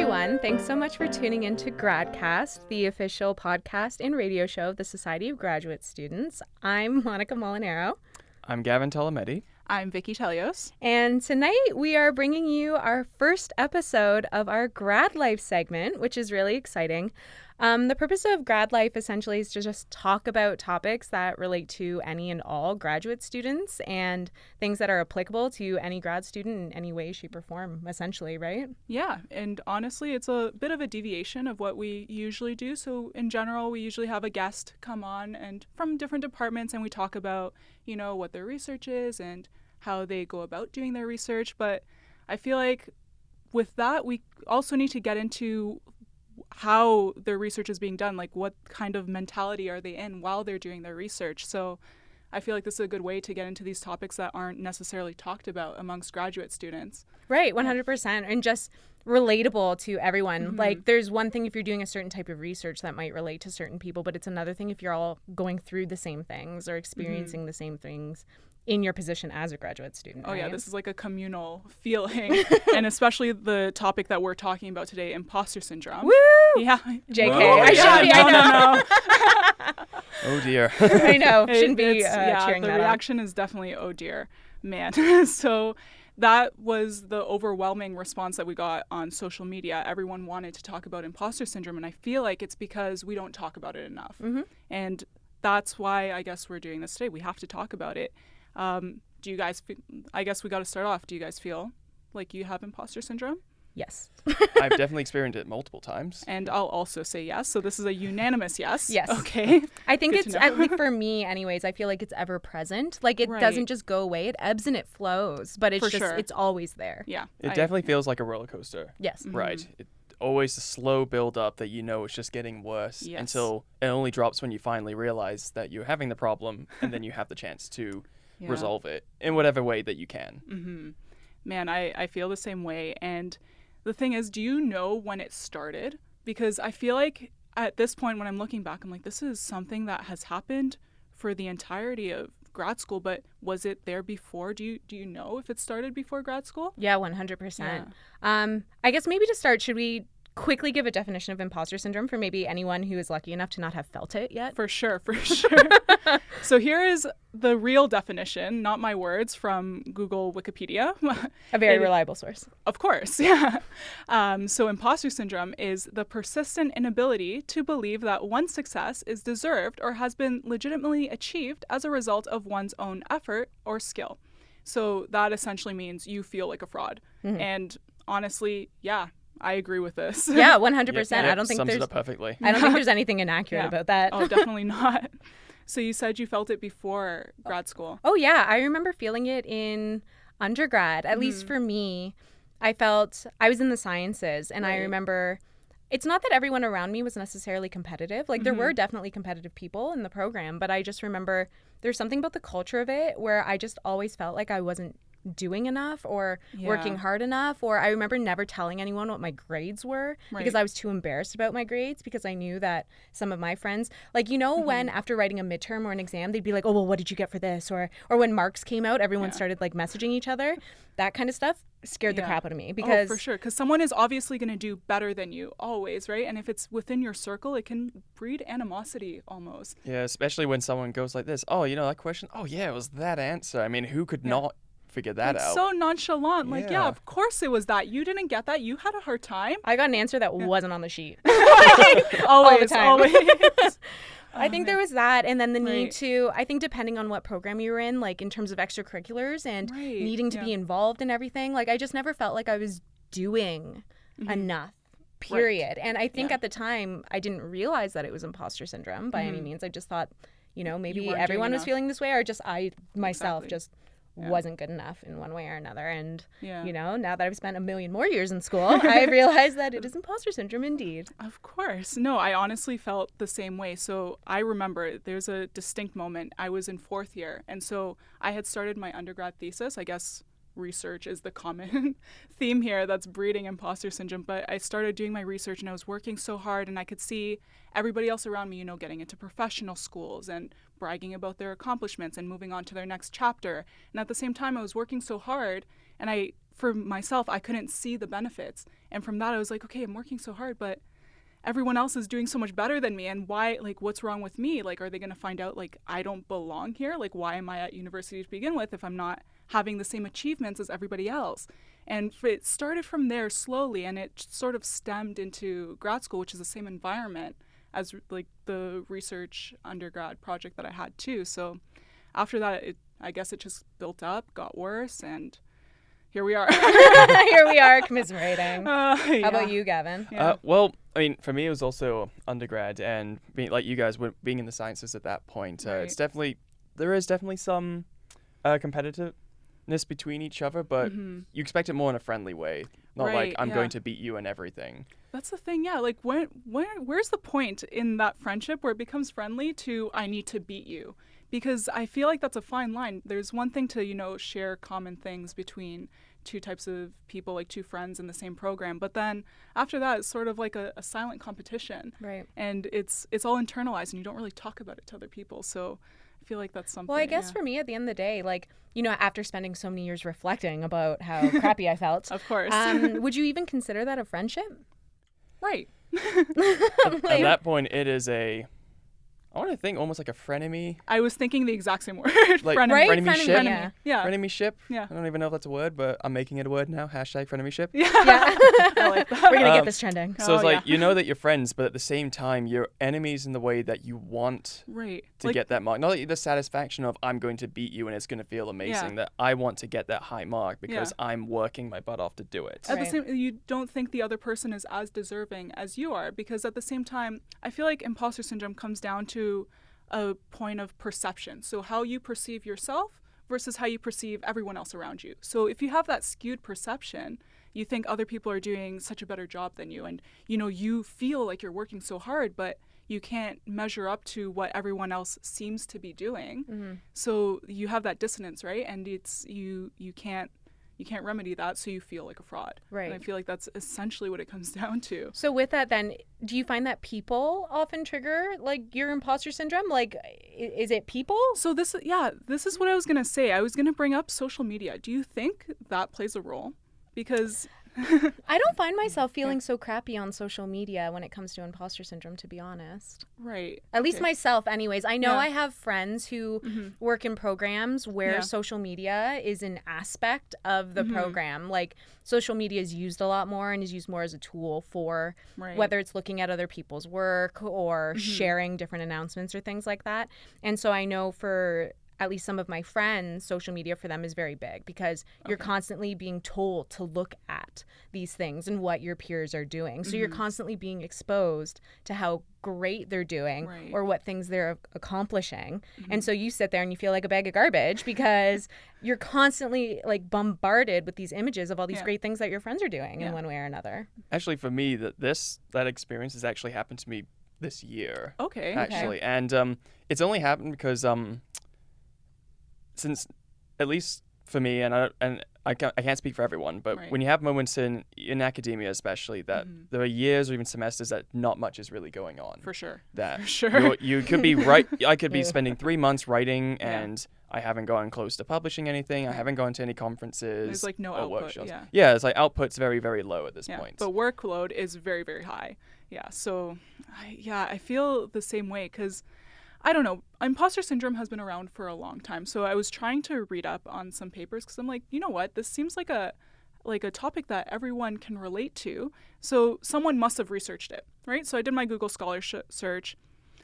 everyone. Thanks so much for tuning in to GradCast, the official podcast and radio show of the Society of Graduate Students. I'm Monica Molinaro. I'm Gavin Tolometti. I'm Viki Telios. And tonight we are bringing you our first episode of our Grad Life segment, which is really exciting. The purpose of Grad Life essentially is to just talk about topics that relate to any and all graduate students and things that are applicable to any grad student in any way, shape, or form, essentially, right? Yeah, and honestly, it's a bit of a deviation of what we usually do. So in general, we usually have a guest come on and from different departments, and we talk about, what their research is and how they go about doing their research. But I feel like with that, we also need to get into how their research is being done, like what kind of mentality are they in while they're doing their research. So I feel like this is a good way to get into these topics that aren't necessarily talked about amongst graduate students. Right, 100%, and just relatable to everyone. Mm-hmm. Like, there's one thing if you're doing a certain type of research that might relate to certain people, but it's another thing if you're all going through the same things or experiencing the same things in your position as a graduate student. Oh, right? yeah, this is like a communal feeling. And especially the topic that we're talking about today, imposter syndrome. Woo! Yeah. JK. Whoa, I should be, I know. Oh, dear. I know. Shouldn't be cheering the that reaction is definitely, oh, dear. Man. So that was the overwhelming response that we got on social media. Everyone wanted to talk about imposter syndrome, and I feel like it's because we don't talk about it enough. Mm-hmm. And that's why I guess we're doing this today. We have to talk about it. Do you guys, I guess we got to start off. Do you guys feel like you have imposter syndrome? Yes. I've definitely experienced it multiple times. And I'll also say yes. So this is a unanimous yes. Yes. Okay. I think it's, at least for me anyways, I feel like it's ever present. Like it doesn't just go away. It ebbs and it flows, but it's it's always there. Yeah. It definitely feels like a roller coaster. Yes. Mm-hmm. Right. Always a slow build up that it's just getting worse until it only drops when you finally realize that you're having the problem and then you have the chance to resolve it in whatever way that you can. Mm-hmm. Man, I feel the same way. And the thing is, do you know when it started? Because I feel like at this point when I'm looking back, I'm like, this is something that has happened for the entirety of grad school, but was it there before? Do you know if it started before grad school? Yeah, 100%. I guess maybe to start, should we quickly give a definition of imposter syndrome for maybe anyone who is lucky enough to not have felt it yet? For sure. So here is the real definition, not my words, from Google Wikipedia. A very reliable source. Of course, yeah. So imposter syndrome is the persistent inability to believe that one's success is deserved or has been legitimately achieved as a result of one's own effort or skill. So that essentially means you feel like a fraud. Mm-hmm. And honestly, I agree with this. Yeah, 100%. Yeah, I don't think sums there's it up perfectly. I don't think there's anything inaccurate about that. Oh, definitely not. So you said you felt it before grad school. Oh, yeah. I remember feeling it in undergrad. At least for me, I was in the sciences, and I remember it's not that everyone around me was necessarily competitive. Like, there were definitely competitive people in the program, but I just remember there's something about the culture of it where I just always felt like I wasn't doing enough or working hard enough, or I remember never telling anyone what my grades were because I was too embarrassed about my grades, because I knew that some of my friends, like, when after writing a midterm or an exam, they'd be like, oh, well, what did you get for this? Or when marks came out, everyone started like messaging each other. That kind of stuff scared the crap out of me, because for sure, because someone is obviously going to do better than you always, right? And if it's within your circle, it can breed animosity almost. Yeah, especially when someone goes like this, oh, that question, oh yeah, it was that answer. I mean, who could not figure that out? So nonchalant, like, of course it was that. You didn't get that. You had a hard time. I got an answer that wasn't on the sheet. Always. All the time. I think there was that, and then the need to, I think depending on what program you were in, like in terms of extracurriculars and needing to be involved in everything, like I just never felt like I was doing enough, period. And I think at the time I didn't realize that it was imposter syndrome by any means. I just thought, maybe everyone was feeling this way, or just I myself just wasn't good enough in one way or another. And, now that I've spent a million more years in school, I realize that it is imposter syndrome indeed. Of course. No, I honestly felt the same way. So I remember there's a distinct moment. I was in 4th year. And so I had started my undergrad thesis. I guess research is the common theme here that's breeding imposter syndrome. But I started doing my research and I was working so hard, and I could see everybody else around me, getting into professional schools and bragging about their accomplishments and moving on to their next chapter. And at the same time, I was working so hard, and I for myself, I couldn't see the benefits. And from that, I was like, okay, I'm working so hard, but everyone else is doing so much better than me. And why, like, what's wrong with me? Like, are they going to find out, like, I don't belong here? Like, why am I at university to begin with if I'm not having the same achievements as everybody else? And it started from there slowly, and it sort of stemmed into grad school, which is the same environment as, like, the research undergrad project that I had too. So after that, I guess it just built up, got worse, and here we are. Here we are commiserating. Yeah. How about you, Gavin? Yeah. Well, I mean, for me, it was also undergrad, and being like you guys were being in the sciences at that point. Right. There is definitely some competitiveness between each other, but you expect it more in a friendly way, not like I'm going to beat you and everything. That's the thing, yeah. Like, where's the point in that friendship where it becomes friendly to I need to beat you? Because I feel like that's a fine line. There's one thing to, you know, share common things between two types of people, like two friends in the same program. But then after that, it's sort of like a silent competition. Right. And it's all internalized, and you don't really talk about it to other people. So I feel like that's something. Well, I guess for me, at the end of the day, like, you know, after spending so many years reflecting about how crappy I felt, of course, would you even consider that a friendship? Right. At that point, it is I want to think almost like a frenemy. I was thinking the exact same word. Like frenemy. Yeah. Frenemy-ship. Yeah. I don't even know if that's a word, but I'm making it a word now. #frenemy-ship. Yeah. I like that. We're going to get this trending. So it's like, you know that you're friends, but at the same time, you're enemies in the way that you want to get that mark. Not like the satisfaction of I'm going to beat you and it's going to feel amazing. That I want to get that high mark because I'm working my butt off to do it. At the same, you don't think the other person is as deserving as you are, because at the same time, I feel like imposter syndrome comes down to a point of perception. So how you perceive yourself versus how you perceive everyone else around you. So if you have that skewed perception, you think other people are doing such a better job than you, and you know, you feel like you're working so hard, but you can't measure up to what everyone else seems to be doing. So you have that dissonance, right? And it's you can't remedy that, so you feel like a fraud. Right. And I feel like that's essentially what it comes down to. So with that, then, do you find that people often trigger, like, your imposter syndrome? Like, is it people? So this is what I was going to say. I was going to bring up social media. Do you think that plays a role? Because I don't find myself feeling so crappy on social media when it comes to imposter syndrome, to be honest. Right. At least myself, anyways. I know I have friends who work in programs where social media is an aspect of the program. Like, social media is used a lot more and is used more as a tool for whether it's looking at other people's work or sharing different announcements or things like that. And so I know for at least some of my friends, social media for them is very big because you're constantly being told to look at these things and what your peers are doing. So you're constantly being exposed to how great they're doing or what things they're accomplishing. And so you sit there and you feel like a bag of garbage because you're constantly, like, bombarded with these images of all these great things that your friends are doing in one way or another. Actually, for me, that experience has actually happened to me this year. Okay. Actually. And it's only happened because since, at least for me, and I can't speak for everyone, but when you have moments in academia especially that there are years or even semesters that not much is really going on. For sure. You could be I could be spending 3 months writing and I haven't gone close to publishing anything. I haven't gone to any conferences. There's like no output. Workshops. Yeah, it's like output's very, very low at this point. But workload is very, very high. Yeah. So I feel the same way because I don't know. Imposter syndrome has been around for a long time. So I was trying to read up on some papers because I'm like, you know what? This seems like a topic that everyone can relate to. So someone must have researched it, right? So I did my Google Scholar search.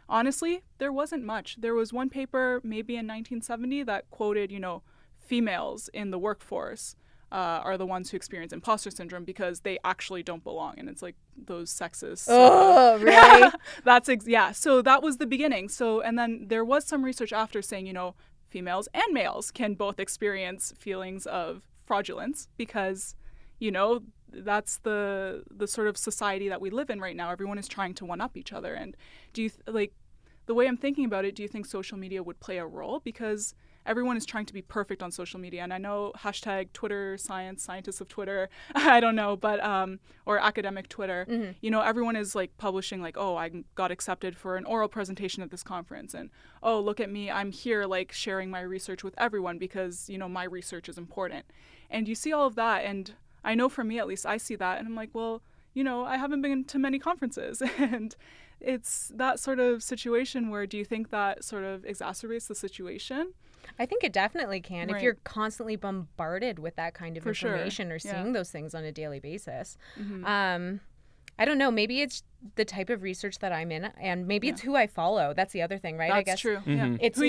Honestly, there wasn't much. There was one paper maybe in 1970 that quoted, you know, females in the workforce are the ones who experience imposter syndrome because they actually don't belong. And it's like those sexist. Oh, really? So that was the beginning. So, and then there was some research after saying, you know, females and males can both experience feelings of fraudulence because, you know, that's the sort of society that we live in right now. Everyone is trying to one-up each other. And do you, the way I'm thinking about it, do you think social media would play a role? Because everyone is trying to be perfect on social media. And I know #Twitter science, scientists of Twitter, I don't know, but, or academic Twitter, you know, everyone is like publishing like, oh, I got accepted for an oral presentation at this conference. And, oh, look at me, I'm here like sharing my research with everyone because, you know, my research is important. And you see all of that, and I know for me at least, I see that, and I'm like, well, I haven't been to many conferences. And it's that sort of situation where, do you think that sort of exacerbates the situation? I think it definitely can. Right. If you're constantly bombarded with that kind of For information sure. or seeing those things on a daily basis. Mm-hmm. I don't know. Maybe it's the type of research that I'm in, and maybe it's who I follow. That's the other thing, right? That's I guess true. Mm-hmm. Yeah. It's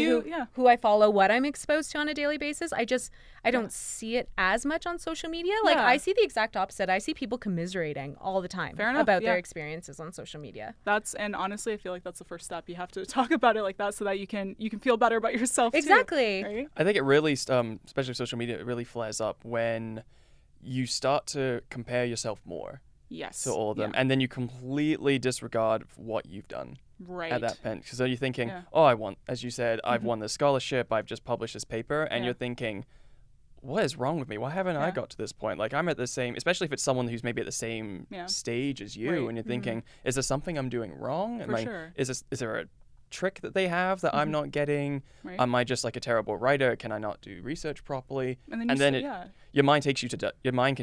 who I follow, what I'm exposed to on a daily basis. I don't see it as much on social media. Like, I see the exact opposite. I see people commiserating all the time about their experiences on social media. And honestly, I feel like that's the first step. You have to talk about it like that so that you can feel better about yourself exactly. too. Right? I think it really, especially social media, it really flares up when you start to compare yourself more. Yes. To all of them. And then you completely disregard what you've done at that point. Because then you're thinking, as you said, I've won this scholarship, I've just published this paper. And you're thinking, what is wrong with me? Why haven't I got to this point? Like, I'm at the same, especially if it's someone who's maybe at the same stage as you. And you're thinking, is there something I'm doing wrong? Is there a trick that they have that I'm not getting? Am I just like a terrible writer? Can I not do research properly? And then your mind can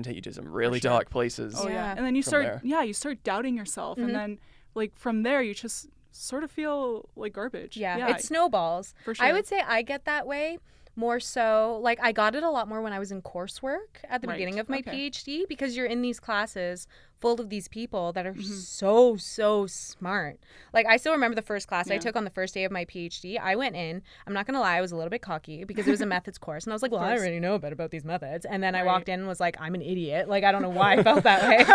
take you to some really dark places. Oh yeah. And then you start doubting yourself, and then like from there you just sort of feel like garbage. Yeah. It snowballs. For sure. I would say I get that way more so, like, I got it a lot more when I was in coursework at the beginning of my PhD, because you're in these classes full of these people that are so smart. Like, I still remember the first class I took on the first day of my PhD. I went in, I'm not gonna lie, I was a little bit cocky because it was a methods course, and I was like, well, I already know a bit about these methods. And then I walked in and was like, I'm an idiot. Like, I don't know why I felt that way.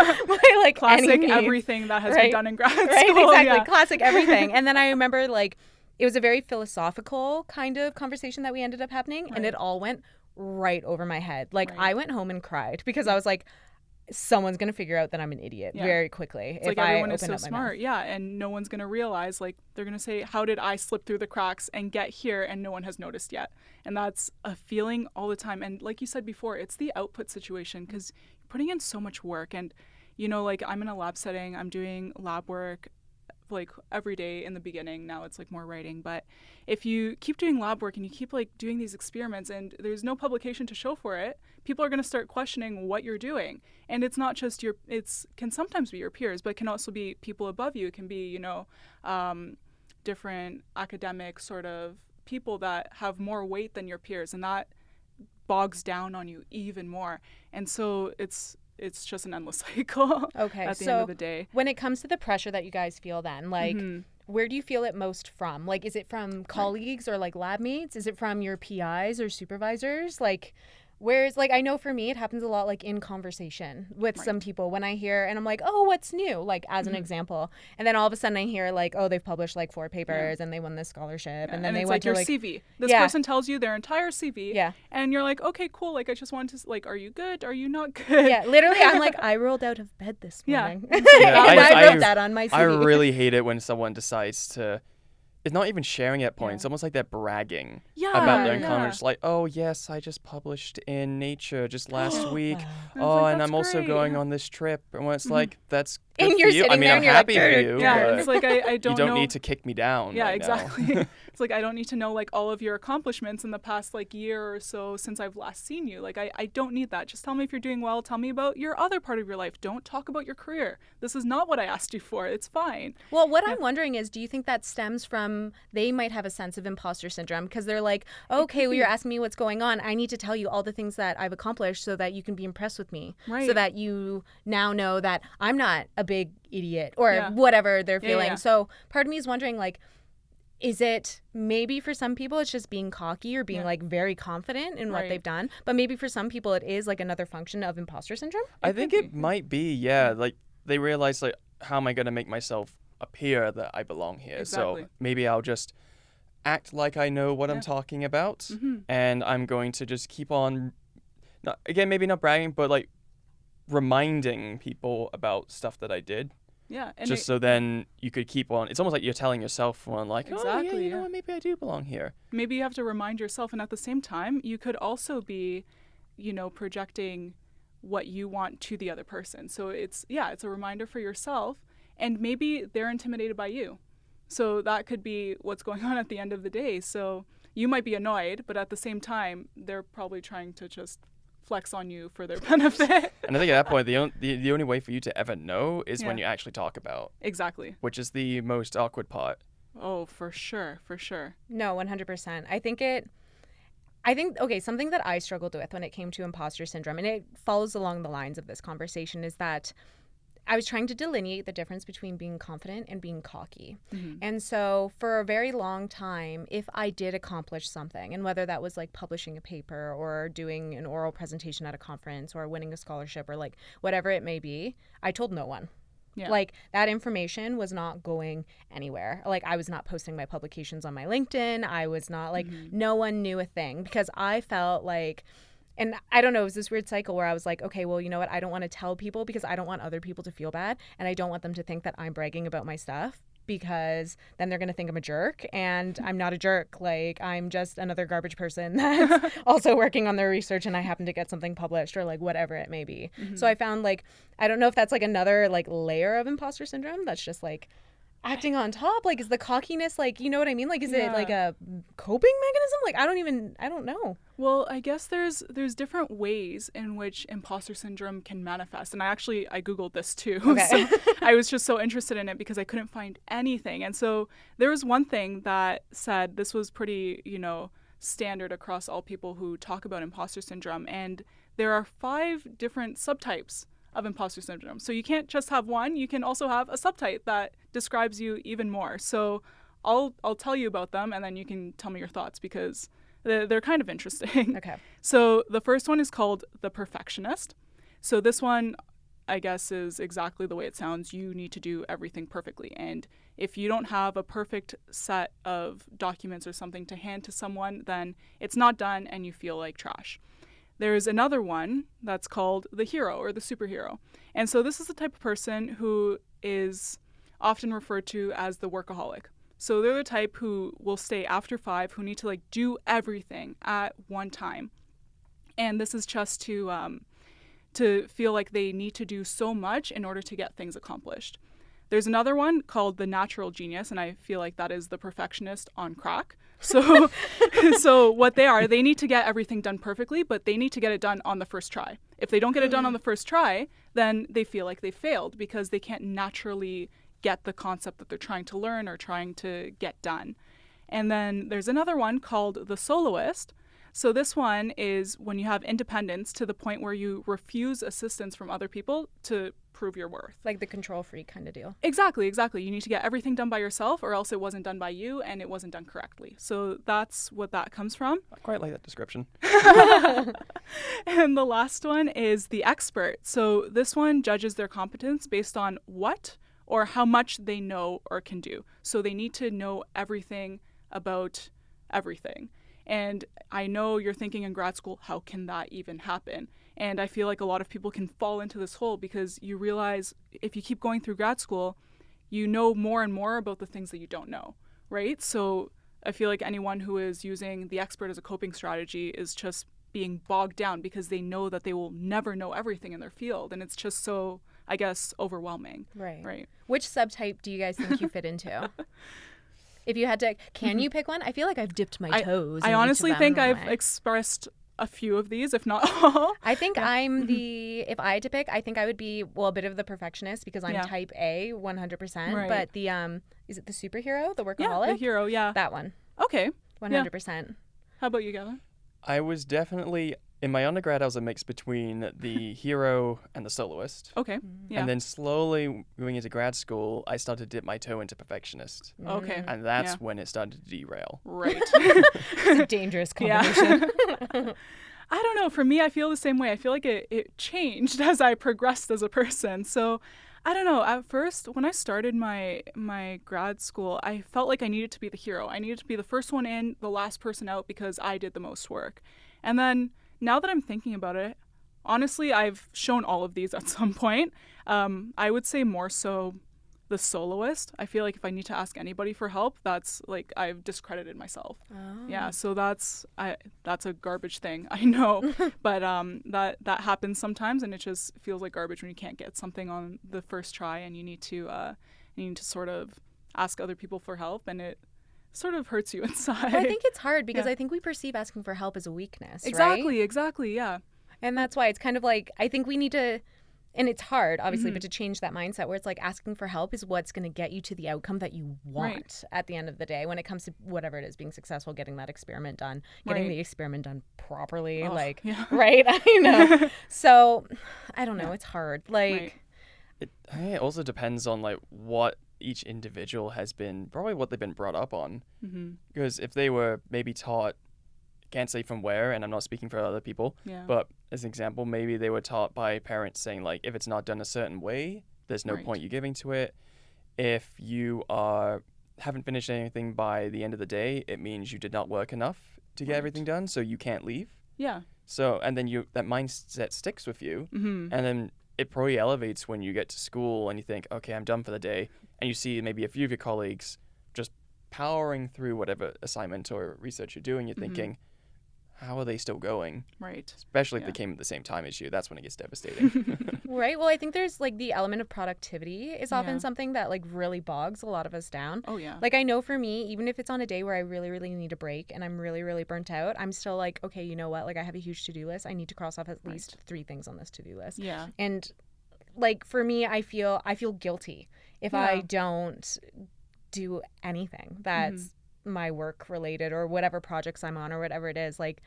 Like, classic everything that has been done in grad school. Right, exactly. Classic everything. And then I remember, like, it was a very philosophical kind of conversation that we ended up having, and it all went right over my head. Like, I went home and cried because I was like, someone's going to figure out that I'm an idiot very quickly. It's like everyone is so smart. Yeah, and no one's going to realize, like, they're going to say, how did I slip through the cracks and get here, and no one has noticed yet? And that's a feeling all the time. And like you said before, it's the output situation, because you're putting in so much work. And, like, I'm in a lab setting, I'm doing lab work like every day in the beginning. Now it's like more writing, but if you keep doing lab work and you keep like doing these experiments and there's no publication to show for it, people are going to start questioning what you're doing. And it's not just can sometimes be your peers, but it can also be people above you. It can be, different academic sort of people that have more weight than your peers, and that bogs down on you even more. And so it's just an endless cycle at the end of the day. When it comes to the pressure that you guys feel then, like, where do you feel it most from? Like, is it from colleagues or, like, lab mates? Is it from your PIs or supervisors? Like, where's, like, I know for me it happens a lot, like, in conversation with some people when I hear, and I'm like, oh, what's new? Like, as an example. And then all of a sudden I hear, like, oh, they've published, like, 4 papers and they won this scholarship. And then they went to, like, your CV. This person tells you their entire CV. Yeah. And you're like, okay, cool. Like, I just wanted to, like, are you good? Are you not good? Yeah, literally, I'm like, I rolled out of bed this morning. I wrote that on my CV. I really hate it when someone decides to... It's not even sharing at points. It's almost like they're bragging about their accomplishments. Like, oh, yes, I just published in Nature just last week. Wow. And I'm also going on this trip. And when it's like, that's good and for you're you. sitting I mean, there I'm and you're happy like, for you. Yeah, it's like, I don't know. You don't need to kick me down. Yeah, right exactly. now. It's like, I don't need to know, like, all of your accomplishments in the past, like, year or so since I've last seen you. Like, I don't need that. Just tell me if you're doing well. Tell me about your other part of your life. Don't talk about your career. This is not what I asked you for. It's fine. Well, what I'm wondering is, do you think that stems from, they might have a sense of imposter syndrome because they're like, okay, well, you're asking me what's going on. I need to tell you all the things that I've accomplished so that you can be impressed with me. Right. So that you now know that I'm not a big idiot or whatever they're feeling. So part of me is wondering, like, is it maybe for some people it's just being cocky or being like very confident in what they've done, but maybe for some people it is like another function of imposter syndrome? I think it might be, like they realize, like, how am I going to make myself appear that I belong here? Exactly. So maybe I'll just act like I know what I'm talking about, and I'm going to just keep on, maybe not bragging, but like reminding people about stuff that I did. Yeah. And just so then you could keep on. It's almost like you're telling yourself one, like, exactly, oh, yeah, you know what, maybe I do belong here. Maybe you have to remind yourself, and at the same time, you could also be, projecting what you want to the other person. So it's a reminder for yourself, and maybe they're intimidated by you. So that could be what's going on at the end of the day. So you might be annoyed, but at the same time, they're probably trying to just flex on you for their benefit. And I think at that point, the only way for you to ever know is when you actually talk about. Exactly. Which is the most awkward part. Oh, for sure. No, 100%. Okay, something that I struggled with when it came to imposter syndrome, and it follows along the lines of this conversation, is that I was trying to delineate the difference between being confident and being cocky. Mm-hmm. And so for a very long time, if I did accomplish something, and whether that was like publishing a paper or doing an oral presentation at a conference or winning a scholarship or like whatever it may be, I told no one. Yeah. Like that information was not going anywhere. Like I was not posting my publications on my LinkedIn. I was not like, no one knew a thing, because I felt like, and I don't know, it was this weird cycle where I was like, okay, well, you know what? I don't want to tell people because I don't want other people to feel bad. And I don't want them to think that I'm bragging about my stuff, because then they're going to think I'm a jerk, and I'm not a jerk. Like I'm just another garbage person that's also working on their research, and I happen to get something published or like whatever it may be. Mm-hmm. So I found like, I don't know if that's like another like layer of imposter syndrome that's just like acting on top. Like is the cockiness like, you know what I mean? Like is it like a coping mechanism? Like I don't know. Well, I guess there's different ways in which imposter syndrome can manifest. And I Googled this too. Okay. So I was just so interested in it because I couldn't find anything. And so there was one thing that said this was pretty, standard across all people who talk about imposter syndrome. And there are 5 different subtypes of imposter syndrome. So you can't just have one, you can also have a subtype that describes you even more. So I'll tell you about them, and then you can tell me your thoughts, because they're kind of interesting. Okay. So the first one is called the perfectionist. So this one, I guess, is exactly the way it sounds. You need to do everything perfectly. And if you don't have a perfect set of documents or something to hand to someone, then it's not done and you feel like trash. There's another one that's called the hero or the superhero. And so this is the type of person who is often referred to as the workaholic. So they're the type who will stay after 5, who need to like do everything at one time. And this is just to feel like they need to do so much in order to get things accomplished. There's another one called the natural genius, and I feel like that is the perfectionist on crack. So what they need to get everything done perfectly, but they need to get it done on the first try. If they don't get it done on the first try, then they feel like they failed because they can't naturally get the concept that they're trying to learn or trying to get done. And then there's another one called the soloist. So this one is when you have independence to the point where you refuse assistance from other people to prove your worth. Like the control freak kind of deal. Exactly. You need to get everything done by yourself, or else it wasn't done by you and it wasn't done correctly. So that's what that comes from. I quite like that description. And the last one is the expert. So this one judges their competence based on what or how much they know or can do. So they need to know everything about everything. And I know you're thinking in grad school, how can that even happen? And I feel like a lot of people can fall into this hole because you realize if you keep going through grad school, you know more and more about the things that you don't know, right? So I feel like anyone who is using the expert as a coping strategy is just being bogged down because they know that they will never know everything in their field. And it's just so, I guess, overwhelming. Right. Which subtype do you guys think you fit into? If you had to, can you pick one? I feel like I've dipped my toes. I honestly think I've expressed a few of these, if not all. I think I'm if I had to pick, I think I would be, a bit of the perfectionist because I'm type A 100%. Right. But the, is it the superhero, the workaholic? Yeah, the hero, yeah. That one. Okay. 100%. Yeah. How about you, Gavin? I was definitely, in my undergrad, I was a mix between the hero and the soloist. Okay. Yeah. And then slowly moving into grad school, I started to dip my toe into perfectionist. Okay. And that's when it started to derail. Right. It's a dangerous combination. Yeah. I don't know. For me, I feel the same way. I feel like it changed as I progressed as a person. So I don't know. At first, when I started my grad school, I felt like I needed to be the hero. I needed to be the first one in, the last person out because I did the most work. And then now that I'm thinking about it, honestly, I've shown all of these at some point. I would say more so the soloist. I feel like if I need to ask anybody for help, that's like I've discredited myself. Oh. Yeah, so that's a garbage thing. I know, but that happens sometimes, and it just feels like garbage when you can't get something on the first try, and you need to sort of ask other people for help, and it sort of hurts you inside. Well, I think it's hard because I think we perceive asking for help as a weakness. Exactly, right? Exactly, yeah. And that's why it's kind of like, I think we need to, and it's hard, obviously, but to change that mindset where it's like asking for help is what's going to get you to the outcome that you want at the end of the day when it comes to whatever it is, being successful, getting that experiment done, getting the experiment done properly, right? I know. So, I don't know. It's hard. Like, I think it also depends on like what each individual has been, probably what they've been brought up on. Because if they were maybe taught, can't say from where, and I'm not speaking for other people, but as an example, maybe they were taught by parents saying like, if it's not done a certain way, there's no point you giving to it. If you haven't finished anything by the end of the day, it means you did not work enough to get everything done, so you can't leave. So, and then that mindset sticks with you, and then it probably elevates when you get to school and you think, okay, I'm done for the day, and you see maybe a few of your colleagues just powering through whatever assignment or research you're doing. You're thinking, how are they still going? Right. Especially if they came at the same time as you. That's when it gets devastating. Right. Well, I think there's like the element of productivity is often something that like really bogs a lot of us down. Oh, yeah. Like I know for me, even if it's on a day where I really, really need a break and I'm really, really burnt out, I'm still like, okay, you know what? Like I have a huge to-do list. I need to cross off at least 3 things on this to-do list. Yeah. And like for me, I feel guilty if I don't do anything that's my work related or whatever projects I'm on or whatever it is. Like,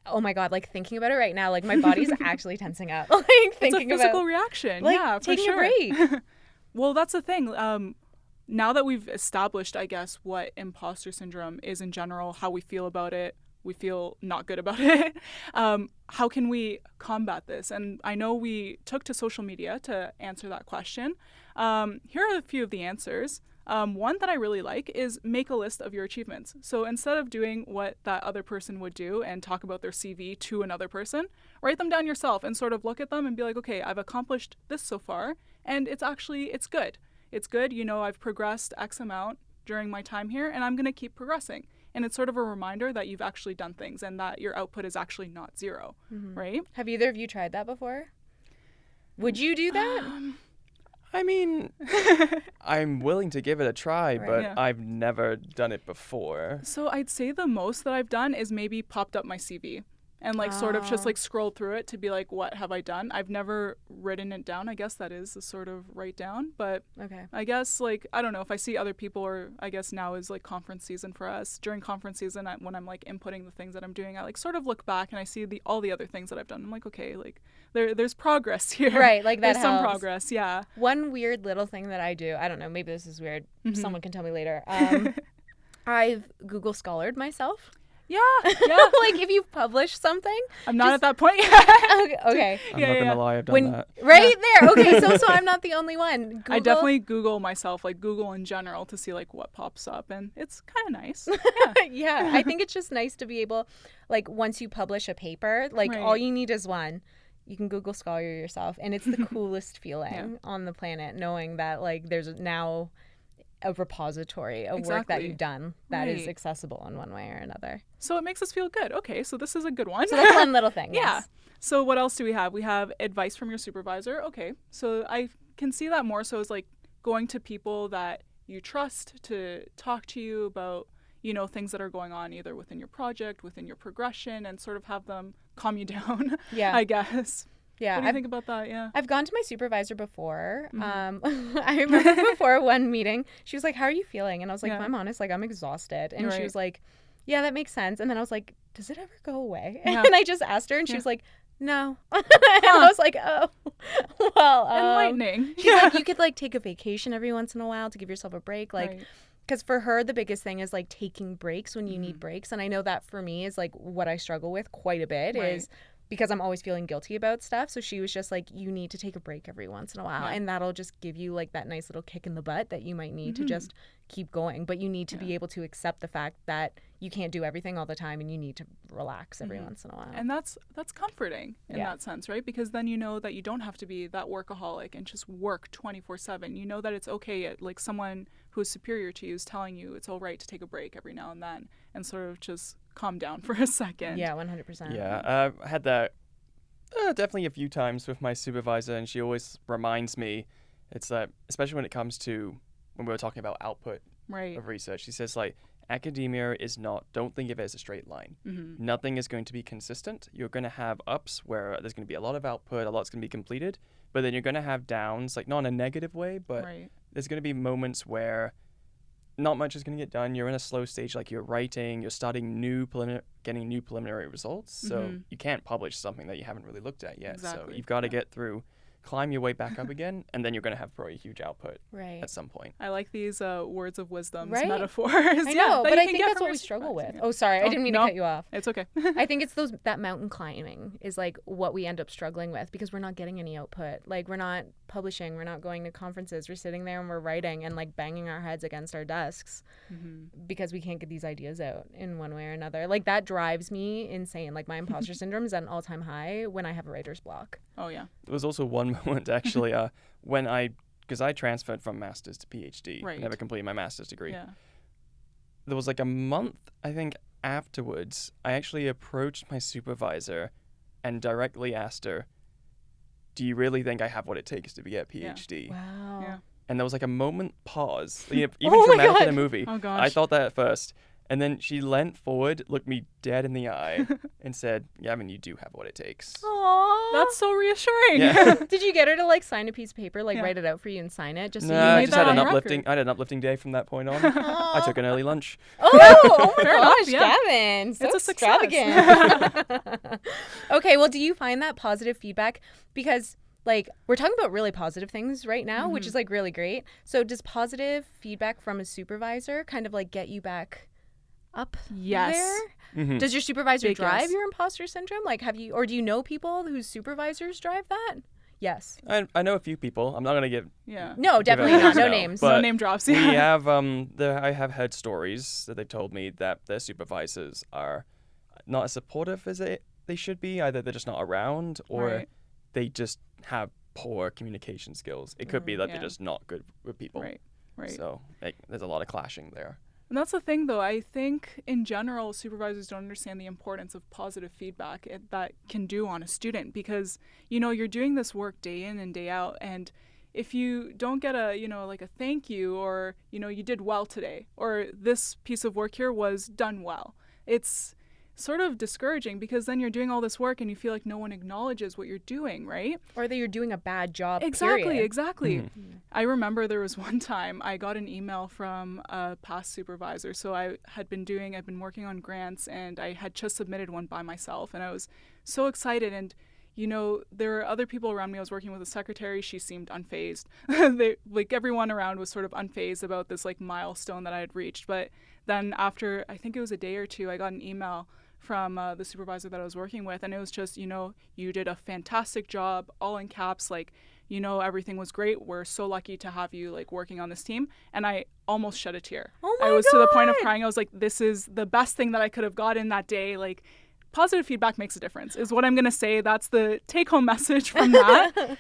oh my God, like thinking about it right now, like my body's actually tensing up. Like thinking it's a physical reaction. Like, yeah, for taking sure. a break. Well, that's the thing. Now that we've established, I guess, what imposter syndrome is in general, how we feel about it, we feel not good about it. How can we combat this? And I know we took to social media to answer that question. Here are a few of the answers. One that I really like is make a list of your achievements. So instead of doing what that other person would do and talk about their CV to another person, write them down yourself and sort of look at them and be like, okay, I've accomplished this so far, and it's good. It's good. You know, I've progressed X amount during my time here, and I'm going to keep progressing. And it's sort of a reminder that you've actually done things and that your output is actually not zero, right? Have either of you tried that before? Would you do that? I mean, I'm willing to give it a try, but I've never done it before. So I'd say the most that I've done is maybe popped up my CV and like sort of just like scrolled through it to be like, what have I done? I've never written it down. I guess that is a sort of write down, but I guess like, I don't know if I see other people, or I guess now is like conference season for us. During conference season, when I'm like inputting the things that I'm doing, I like sort of look back and I see all the other things that I've done. I'm like, okay, like there's progress here. Right, like that there's some progress, yeah. One weird little thing that I do, I don't know, maybe this is weird. Someone can tell me later. I've Google Scholared myself. Yeah. Like if you publish something. I'm not at that point yet. Okay. I'm not gonna lie, I've done that. Right there. Okay, so I'm not the only one. Google. I definitely Google myself, like Google in general, to see like what pops up, and it's kind of nice. Yeah, I think it's just nice to be able, like once you publish a paper, like all you need is one. You can Google Scholar yourself, and it's the coolest feeling on the planet, knowing that like there's now a repository of work that you've done that is accessible in one way or another. So it makes us feel good. Okay, so this is a good one. So that's one little thing. Yes. So what else do we have? We have advice from your supervisor. Okay, so I can see that more so as like going to people that you trust to talk to you about, you know, things that are going on either within your project, within your progression, and sort of have them calm you down, I guess. Yeah. What do you think about that? Yeah. I've gone to my supervisor before. I remember before one meeting, she was like, how are you feeling? And I was like, if I'm honest, like I'm exhausted. And she was like, yeah, that makes sense. And then I was like, does it ever go away? And I just asked her and she was like, no. And I was like, oh, well. Enlightening. She's like, you could like take a vacation every once in a while to give yourself a break. Like, because for her, the biggest thing is like taking breaks when you need breaks. And I know that for me is like what I struggle with quite a bit is because I'm always feeling guilty about stuff. So she was just like, you need to take a break every once in a while. And that'll just give you like that nice little kick in the butt that you might need to just keep going. But you need to be able to accept the fact that you can't do everything all the time and you need to relax every once in a while. And that's comforting in that sense, right? Because then you know that you don't have to be that workaholic and just work 24/7. You know that it's okay, like someone who's superior to you is telling you it's all right to take a break every now and then and sort of just calm down for a second. Yeah, 100%. Yeah, I had that definitely a few times with my supervisor, and she always reminds me, it's that, especially when it comes to when we were talking about output of research, she says like, academia is not, don't think of it as a straight line. Nothing is going to be consistent. You're going to have ups where there's going to be a lot of output, a lot's going to be completed, but then you're going to have downs, like not in a negative way, but there's going to be moments where not much is going to get done. You're in a slow stage, like you're writing, you're starting getting new preliminary results. So you can't publish something that you haven't really looked at yet. So you've got to get through, climb your way back up again, and then you're going to have probably a huge output at some point. I like these words of wisdom, metaphors. I know, but I think that's what we struggle with. Oh, sorry, I didn't mean to cut you off. It's okay. I think it's that mountain climbing is like what we end up struggling with because we're not getting any output. Like we're not publishing, we're not going to conferences, we're sitting there and we're writing and like banging our heads against our desks because we can't get these ideas out in one way or another. Like that drives me insane. Like my imposter syndrome is at an all-time high when I have a writer's block. Oh yeah. There was also one moment actually because I transferred from master's to PhD. I never completed my master's degree. There was like a month, I think, afterwards, I actually approached my supervisor and directly asked her, do you really think I have what it takes to be a PhD? Wow. Yeah. And there was like a moment pause, even dramatic in a movie. Oh gosh. I thought that at first. And then she leant forward, looked me dead in the eye, and said, Gavin, you do have what it takes. Aww. That's so reassuring. Yeah. Did you get her to like sign a piece of paper, like write it out for you and sign it? Just so I you just had an uplifting day from that point on. I took an early lunch. Oh my Fair gosh, enough, Gavin. So it's a extravagant. Okay, well, do you find that positive feedback? Because like we're talking about really positive things right now, which is like really great. So does positive feedback from a supervisor kind of like get you back up there? Does your supervisor drive your imposter syndrome? Like have you, or do you know people whose supervisors drive that? Yes. I know a few people. I'm not going to give... No, definitely not. No names. No name drops. We have, I have heard stories that they've told me that their supervisors are not as supportive as they should be. Either they're just not around or they just have poor communication skills. It could be that they're just not good with people. Right. So there's a lot of clashing there. And that's the thing, though. I think, in general, supervisors don't understand the importance of positive feedback that can do on a student because, you know, you're doing this work day in and day out. And if you don't get a thank you or, you know, you did well today or this piece of work here was done well, it's sort of discouraging because then you're doing all this work and you feel like no one acknowledges what you're doing, right? Or that you're doing a bad job, Exactly. Mm-hmm. I remember there was one time I got an email from a past supervisor. So I've been working on grants and I had just submitted one by myself and I was so excited. And, you know, there were other people around me. I was working with a secretary. She seemed unfazed. Everyone around was sort of unfazed about this like milestone that I had reached. But then after, I think it was a day or two, I got an email from the supervisor that I was working with. And it was just, you know, you did a fantastic job, all in caps, like, you know, everything was great. We're so lucky to have you like working on this team. And I almost shed a tear. Oh my I was God. to the point of crying. I was like, this is the best thing that I could have gotten that day. Like, positive feedback makes a difference is what I'm going to say. That's the take-home message from that.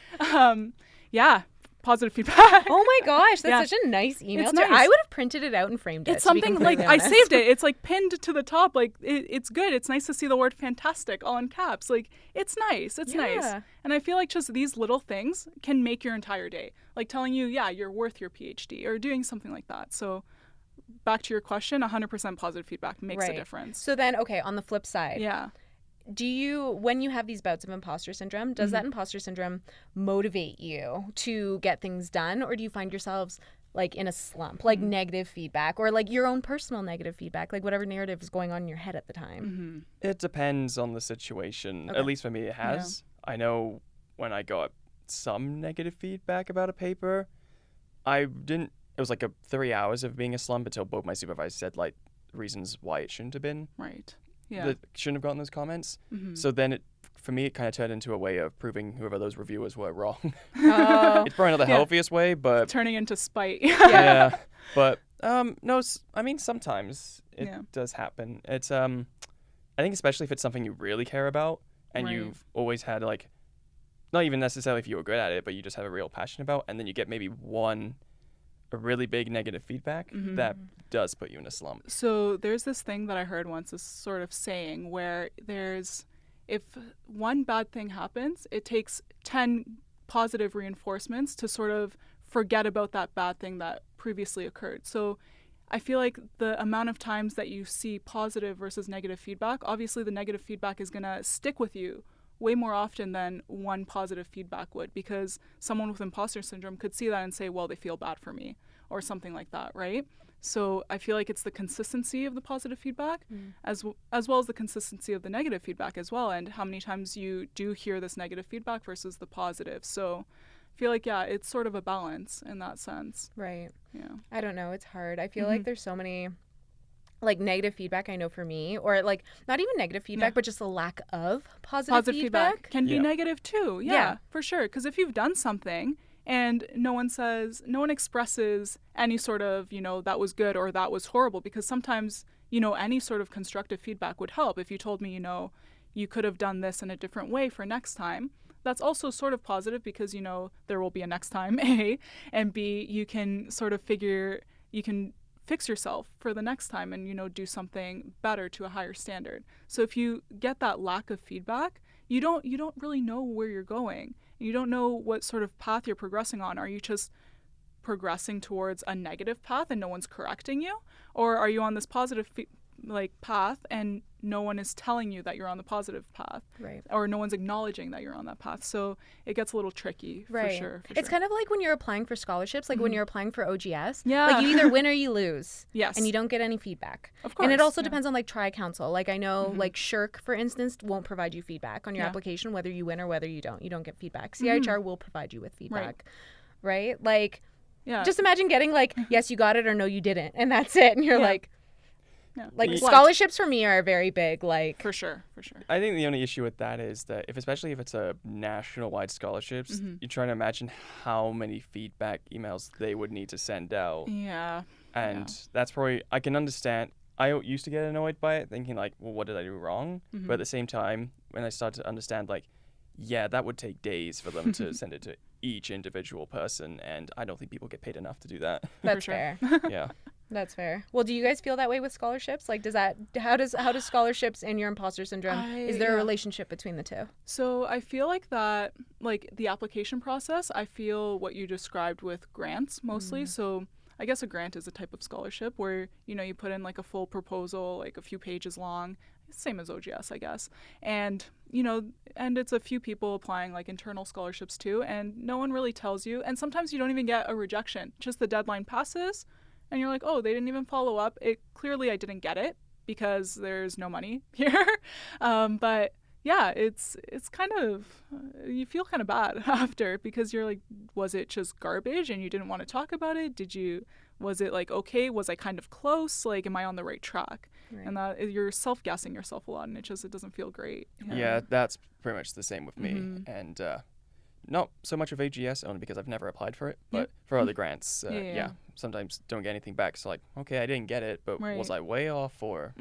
Positive feedback. Oh my gosh, that's such a nice email. It's nice. I would have printed it out and framed it. It's something like I saved it. It's like pinned to the top. Like it's good. It's nice to see the word fantastic all in caps. Like it's nice. It's nice. And I feel like just these little things can make your entire day. Like telling you, yeah, you're worth your PhD or doing something like that. So back to your question, 100% positive feedback makes a difference. So then, okay, on the flip side. Yeah. Do you, when you have these bouts of imposter syndrome, does that imposter syndrome motivate you to get things done? Or do you find yourselves like in a slump, like negative feedback or like your own personal negative feedback, like whatever narrative is going on in your head at the time? It depends on the situation. At least for me, it has. Yeah. I know when I got some negative feedback about a paper, it was like 3 hours of being a slump until both my supervisors said like reasons why it shouldn't have been. Right. Yeah. That shouldn't have gotten those comments. So then for me, it kind of turned into a way of proving whoever those reviewers were wrong. It's probably not the healthiest way, but... Turning into spite. Yeah. But, no, I mean, sometimes it does happen. It's, I think especially if it's something you really care about and you've always had, like, not even necessarily if you were good at it, but you just have a real passion about, and then you get maybe a really big negative feedback that does put you in a slump. So there's this thing that I heard once, this sort of saying where if one bad thing happens, it takes 10 positive reinforcements to sort of forget about that bad thing that previously occurred. So I feel like the amount of times that you see positive versus negative feedback, obviously the negative feedback is going to stick with you way more often than one positive feedback would, because someone with imposter syndrome could see that and say, well, they feel bad for me or something like that, right? So I feel like it's the consistency of the positive feedback as well as the consistency of the negative feedback as well, and how many times you do hear this negative feedback versus the positive. So I feel like, yeah, it's sort of a balance in that sense. Right. Yeah. I don't know. It's hard. I feel like there's so many like negative feedback, I know for me, or like not even negative feedback, but just a lack of positive feedback can be negative too. Yeah, for sure. Because if you've done something and no one expresses any sort of, that was good or that was horrible, because sometimes, any sort of constructive feedback would help. If you told me, you could have done this in a different way for next time, that's also sort of positive, because, there will be a next time, A, and B, you can sort of fix yourself for the next time and, do something better to a higher standard. So if you get that lack of feedback, you don't really know where you're going. You don't know what sort of path you're progressing on. Are you just progressing towards a negative path and no one's correcting you? Or are you on this positive path and no one is telling you that you're on the positive path, right? Or no one's acknowledging that you're on that path. So it gets a little tricky, right? For sure. It's kind of like when you're applying for scholarships, like when you're applying for OGS. Yeah. Like you either win or you lose. Yes. And you don't get any feedback. Of course. And it also depends on like Tri-Council. Like I know like Shirk, for instance, won't provide you feedback on your application, whether you win or whether you don't. You don't get feedback. CIHR will provide you with feedback, right? Like, just imagine getting like, yes, you got it, or no, you didn't. And that's it. And you're like, like scholarships for me are very big, like for sure. I think the only issue with that is that especially if it's a national-wide scholarships, you're trying to imagine how many feedback emails they would need to send out. Yeah. And that's probably, I can understand. I used to get annoyed by it, thinking like, well, what did I do wrong? But at the same time, when I started to understand, like, yeah, that would take days for them to send it to each individual person, and I don't think people get paid enough to do that. That's fair. Yeah. That's fair. Well, do you guys feel that way with scholarships? Like, how does scholarships and your imposter syndrome, is there a relationship between the two? So I feel like that, like the application process, I feel what you described with grants mostly. So I guess a grant is a type of scholarship where, you put in like a full proposal, like a few pages long, same as OGS, I guess. And, and it's a few people applying like internal scholarships too, and no one really tells you. And sometimes you don't even get a rejection, just the deadline passes. And you're like, oh, they didn't even follow up. Clearly I didn't get it because there's no money here. But yeah, it's kind of, you feel kind of bad after, because you're like, was it just garbage and you didn't want to talk about it? Was it like, okay, was I kind of close? Like, am I on the right track? Right. And that you're self-guessing yourself a lot, and it doesn't feel great. Yeah, that's pretty much the same with me. And not so much of AGS, only because I've never applied for it, but for other grants, sometimes don't get anything back. So like, okay, I didn't get it, but was I way off or,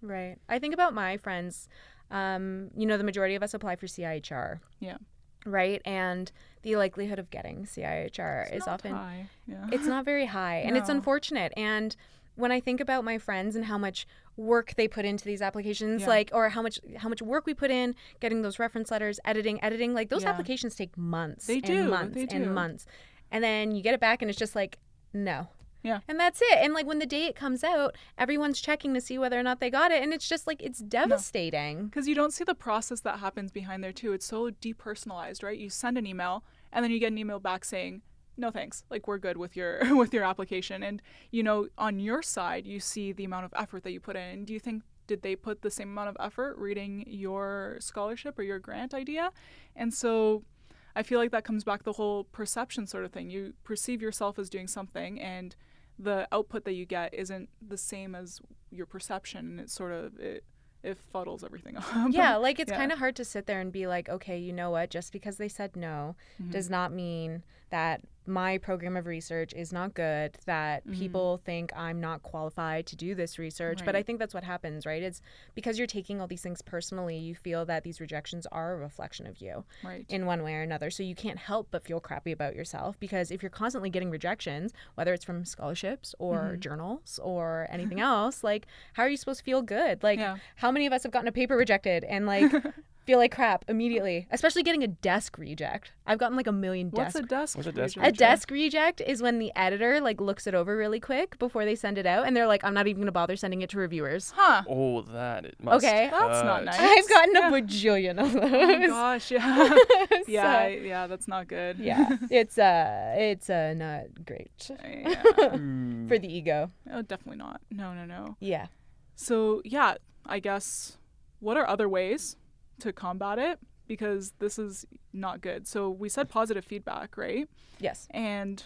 Right. I think about my friends, the majority of us apply for CIHR. Yeah. Right. And the likelihood of getting CIHR is often high. Yeah. It's not very high, and it's unfortunate. And when I think about my friends and how much work they put into these applications, like, or how much work we put in getting those reference letters, editing, like those applications take months. They do. And months. And then you get it back and it's just like, no. Yeah. And that's it. And like when the day it comes out, everyone's checking to see whether or not they got it. And it's just like, it's devastating. Because you don't see the process that happens behind there too. It's so depersonalized, right? You send an email and then you get an email back saying, no thanks, like we're good with your application. And on your side you see the amount of effort that you put in. And do you think, did they put the same amount of effort reading your scholarship or your grant idea? And so I feel like that comes back to the whole perception sort of thing. You perceive yourself as doing something, and the output that you get isn't the same as your perception, and it's sort of it fuddles everything up. Yeah, like it's kind of hard to sit there and be like, okay, you know what, just because they said no does not mean that my program of research is not good, that people think I'm not qualified to do this research. Right. But I think that's what happens, right? It's because you're taking all these things personally, you feel that these rejections are a reflection of you in one way or another. So you can't help but feel crappy about yourself, because if you're constantly getting rejections, whether it's from scholarships or journals or anything else, like how are you supposed to feel good? Like how many of us have gotten a paper rejected and like feel like crap immediately, especially getting a desk reject. I've gotten like a million What's a desk reject? A desk reject is when the editor like looks it over really quick before they send it out, and they're like, I'm not even gonna bother sending it to reviewers. Huh. Oh, that it must Okay. That's hurt. not nice. I've gotten a bajillion of those. Oh gosh, yeah. Yeah, that's not good. Yeah, it's not great Yeah. for the ego. Oh, definitely not. No. Yeah. So, yeah, I guess what are other ways to combat it? Because this is not good. So we said positive feedback, right? Yes. And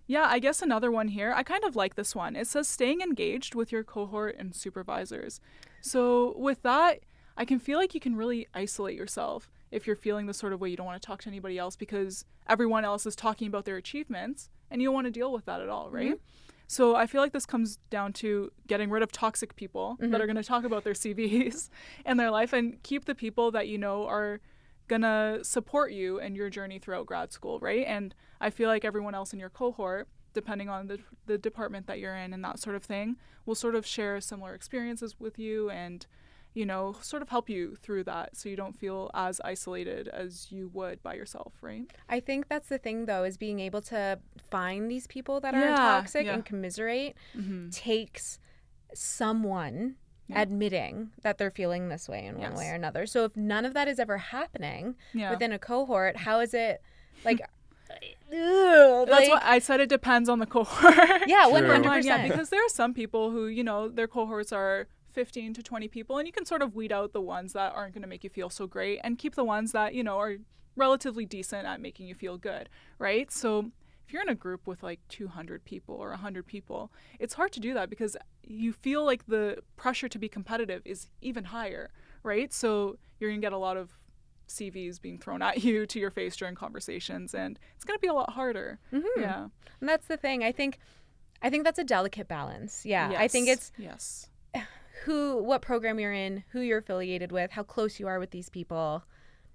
yeah, I guess another one here. I kind of like this one. It says staying engaged with your cohort and supervisors. So with that, I can feel like you can really isolate yourself if you're feeling the sort of way you don't want to talk to anybody else because everyone else is talking about their achievements and you don't want to deal with that at all, right? Mm-hmm. So I feel like this comes down to getting rid of toxic people that are going to talk about their CVs and their life and keep the people that you know are going to support you in your journey throughout grad school, right? And I feel like everyone else in your cohort, depending on the department that you're in and that sort of thing, will sort of share similar experiences with you and, you know, sort of help you through that so you don't feel as isolated as you would by yourself, right? I think that's the thing, though, is being able to find these people that are toxic and commiserate takes someone admitting that they're feeling this way in one way or another. So if none of that is ever happening within a cohort, how is it like... That's what I said. It depends on the cohort. Yeah, 100%. Yeah, because there are some people who, you know, their cohorts are 15 to 20 people, and you can sort of weed out the ones that aren't going to make you feel so great and keep the ones that, you know, are relatively decent at making you feel good, right? So if you're in a group with like 200 people or 100 people, it's hard to do that because you feel like the pressure to be competitive is even higher, right? So you're going to get a lot of CVs being thrown at you to your face during conversations, and it's going to be a lot harder. Mm-hmm. Yeah. And that's the thing. I think that's a delicate balance. Yeah. Yes. I think it's what program you're in, who you're affiliated with, how close you are with these people,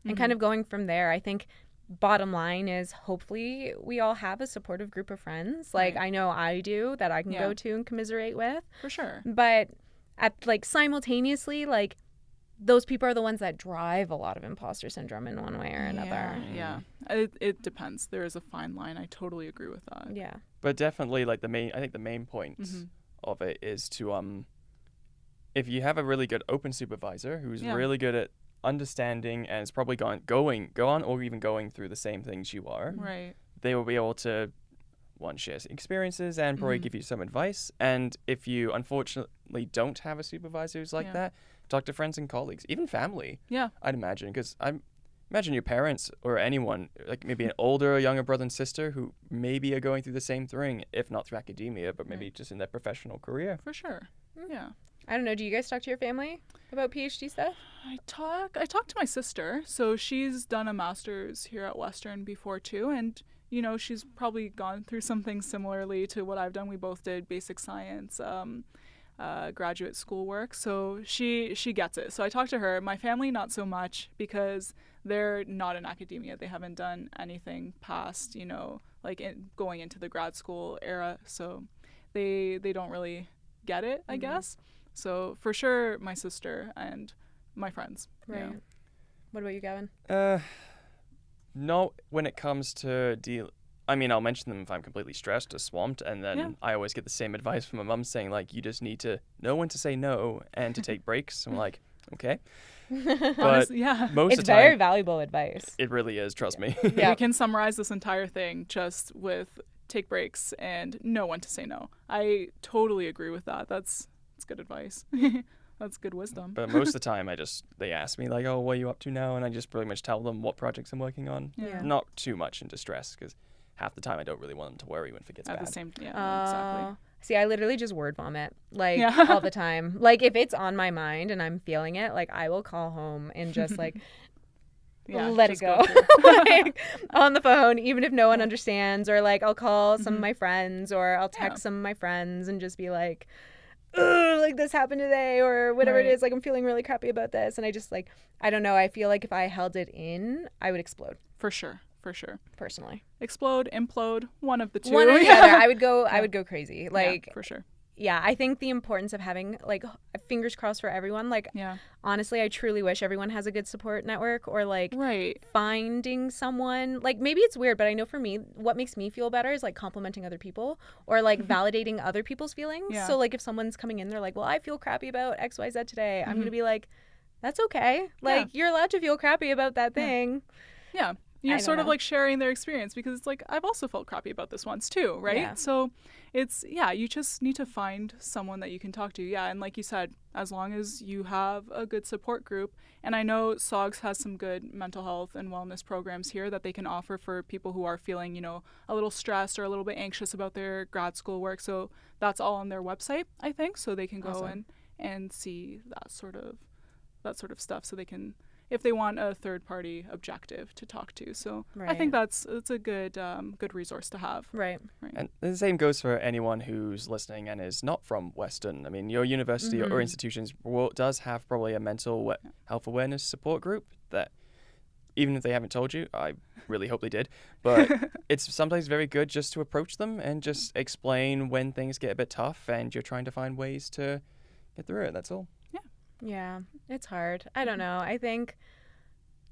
and kind of going from there. I think bottom line is hopefully we all have a supportive group of friends. Like I know I do that I can go to and commiserate with. For sure. But at like simultaneously, like those people are the ones that drive a lot of imposter syndrome in one way or another. Yeah. It depends. There is a fine line. I totally agree with that. Yeah. But definitely like the main point of it is to if you have a really good open supervisor who's really good at understanding and is probably going or even going through the same things you are, right? They will be able to share experiences and probably give you some advice. And if you unfortunately don't have a supervisor who's like that, talk to friends and colleagues, even family. Yeah, I'd imagine, because I imagine your parents or anyone, like maybe an older or younger brother and sister who maybe are going through the same thing, if not through academia, but maybe just in their professional career. For sure. Yeah. I don't know. Do you guys talk to your family about PhD stuff? I talk to my sister. So she's done a master's here at Western before too, and you know she's probably gone through something similarly to what I've done. We both did basic science, graduate school work. So she gets it. So I talk to her. My family not so much because they're not in academia. They haven't done anything past, you know, like going into the grad school era. So they don't really get it, I guess. So for sure, my sister and my friends. Right. Yeah. What about you, Gavin? No, when it comes to I mean, I'll mention them if I'm completely stressed or swamped, and then I always get the same advice from my mum saying, like, you just need to know when to say no and to take breaks. I'm like, okay. But honestly, most it's of the time, very valuable advice. It really is, trust me. Yeah. We can summarize this entire thing just with take breaks and know when to say no. I totally agree with that. That's good advice. That's good wisdom. But most of the time, they ask me, like, oh, what are you up to now? And I just pretty much tell them what projects I'm working on. Yeah. Not too much into stress, because half the time I don't really want them to worry when it gets bad. At the same time, exactly. See, I literally just word vomit, like, all the time. Like, if it's on my mind and I'm feeling it, like, I will call home and just, like, let it go. Like, on the phone, even if no one understands, or, like, I'll call some of my friends, or I'll text some of my friends and just be like, like, this happened today, or whatever it is. Like, I'm feeling really crappy about this. And I just, like, I don't know. I feel like if I held it in, I would explode. For sure. Personally. Explode, implode, one of the two. One or the other. I would go crazy. Like, for sure. I think the importance of having like fingers crossed for everyone. Like, honestly, I truly wish everyone has a good support network, or like finding someone. Like, maybe it's weird, but I know for me, what makes me feel better is like complimenting other people or like validating other people's feelings. So like if someone's coming in, they're like, well, I feel crappy about XYZ today. I'm going to be like, that's okay. Like, you're allowed to feel crappy about that thing. Yeah. You're sort of like sharing their experience, because it's like, I've also felt crappy about this once too, right? Yeah. So it's, you just need to find someone that you can talk to. Yeah. And like you said, as long as you have a good support group, and I know SOGS has some good mental health and wellness programs here that they can offer for people who are feeling, a little stressed or a little bit anxious about their grad school work. So that's all on their website, I think. So they can go and see that sort of stuff, so they can, if they want a third-party objective to talk to. So I think it's a good resource to have. Right. And the same goes for anyone who's listening and is not from Western. I mean, your university or institutions does have probably a mental health awareness support group that, even if they haven't told you, I really hope they did, but it's sometimes very good just to approach them and just explain when things get a bit tough and you're trying to find ways to get through it. That's all. Yeah, it's hard. I don't know. I think,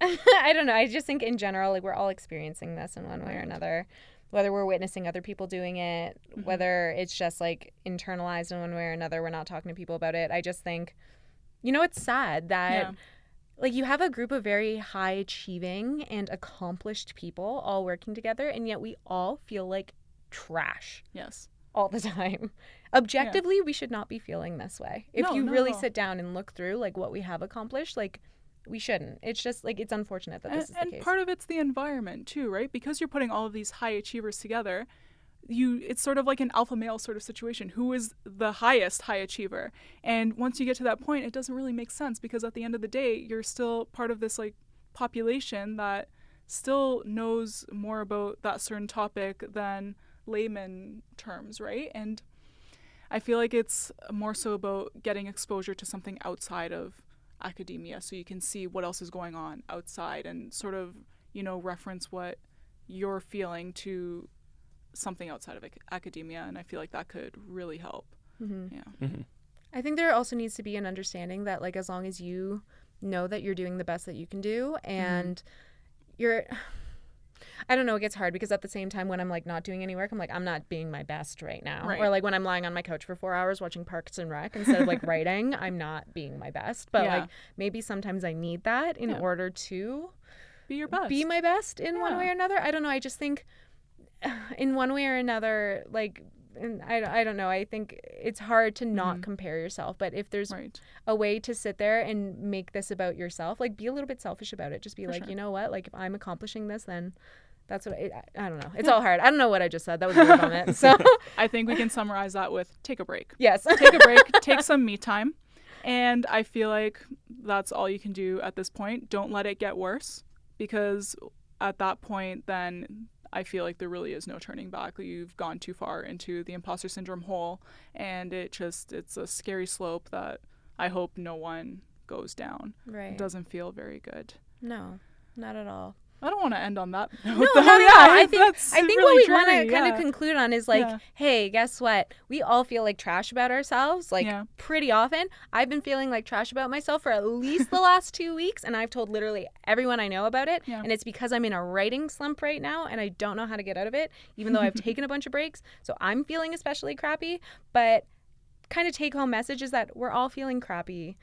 I don't know. I just think in general, like, we're all experiencing this in one way or another, whether we're witnessing other people doing it, whether it's just like internalized in one way or another, we're not talking to people about it. I just think, it's sad that like you have a group of very high achieving and accomplished people all working together, and yet we all feel like trash. Yes. All the time. Objectively, we should not be feeling this way. If you really sit down and look through like what we have accomplished, like, we shouldn't. It's just like, it's unfortunate that this is the case. And part of it's the environment too, right? Because you're putting all of these high achievers together, it's sort of like an alpha male sort of situation. Who is the highest high achiever? And once you get to that point, it doesn't really make sense, because at the end of the day, you're still part of this like population that still knows more about that certain topic than layman terms, right? And I feel like it's more so about getting exposure to something outside of academia, so you can see what else is going on outside and sort of, reference what you're feeling to something outside of academia. And I feel like that could really help. I think there also needs to be an understanding that, like, as long as you know that you're doing the best that you can do, and I don't know, it gets hard, because at the same time, when I'm like not doing any work, I'm like, I'm not being my best right now. Or like when I'm lying on my couch for 4 hours watching Parks and Rec instead of like writing, I'm not being my best. But like, maybe sometimes I need that in order to be my best in one way or another. I don't know. I just think in one way or another, like, and I don't know. I think it's hard to not compare yourself. But if there's a way to sit there and make this about yourself, like, be a little bit selfish about it. Just be like, you know what? Like, if I'm accomplishing this, then that's what I don't know. It's all hard. I don't know what I just said. That was a weird comment. So I think we can summarize that with take a break. Yes. Take a break. Take some me time. And I feel like that's all you can do at this point. Don't let it get worse, because at that point, then I feel like there really is no turning back. You've gone too far into the imposter syndrome hole, and it's a scary slope that I hope no one goes down. Right. It doesn't feel very good. No, not at all. I don't want to end on that. No. I think really what we dreary, want to kind of conclude on is like, hey, guess what? We all feel like trash about ourselves, like pretty often. I've been feeling like trash about myself for at least the last 2 weeks, and I've told literally everyone I know about it. And it's because I'm in a writing slump right now, and I don't know how to get out of it, even though I've taken a bunch of breaks. So I'm feeling especially crappy. But kind of take home message is that we're all feeling crappy.